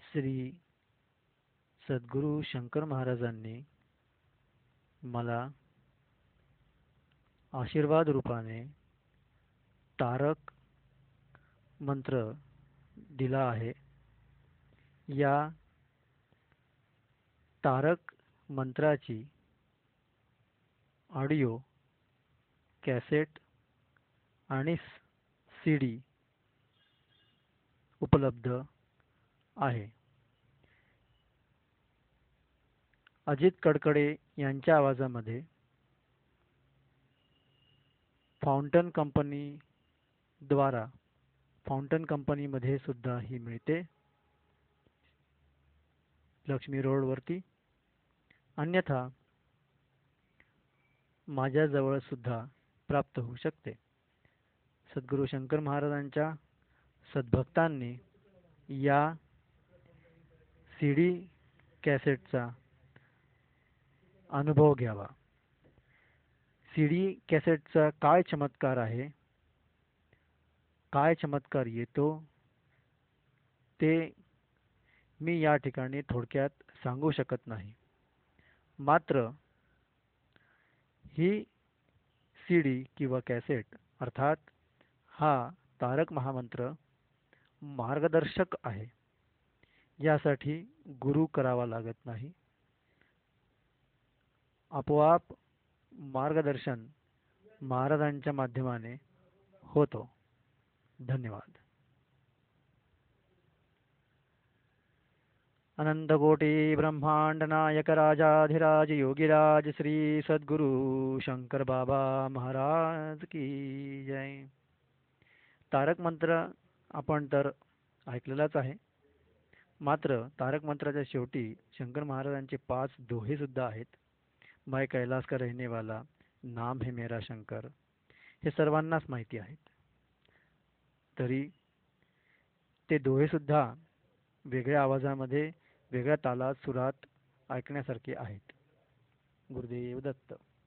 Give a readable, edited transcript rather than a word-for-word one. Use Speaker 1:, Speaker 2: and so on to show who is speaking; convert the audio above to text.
Speaker 1: श्री सद्गुरु शंकर महाराजांनी मला आशीर्वाद रूपाने तारक मंत्र दिला आहे। या तारक मंत्राची ऑडिओ कॅसेट आणि सीडी उपलब्ध आहे। अजित कडकडे यांच्या आवाजामध्ये फाउंटन कंपनी द्वारा फाउंटन कंपनीमध्ये सुद्धा ही मिळते, लक्ष्मी रोड वरती। अन्यथा माझ्या जवळ सुद्धा प्राप्त होऊ शकते। सद्गुरु शंकर महाराजांच्या सद्भक्तांनी या सीडी कॅसेटचा अनुभव घ्यावा। सीडी कॅसेटचा काय चमत्कार आहे, काय चमत्कार येतो ते मी या ठिकाणी थोडक्यात सांगू शकत नाही। मात्र ही सीडी किंवा कॅसेट अर्थात हा तारक महामंत्र मार्गदर्शक आहे। यासाठी गुरु करावा लागत नाही, आपोआप मार्गदर्शन महाराजांच्या माध्यमाने होतो। धन्यवाद। अनंत कोटि ब्रह्मांड नायक राजाधिराज योगिराज श्री सद्गुरु शंकर बाबा महाराज की जय। तारक मंत्र आपण तर ऐकलेलाच आहे, मात्र तारक मंत्राच्या शेवटी शंकर महाराजांचे 5 दोहे सुद्धा आहेत। मैं कैलाश का रहने वाला, नाम है मेरा शंकर, हे सर्वांनाच माहिती आहेत। तरी ते दोहे सुद्धा वेगळ्या आवाजामध्ये वेगळ्या तालात सुरात ऐकण्यासारखे आहेत। गुरुदेव दत्त।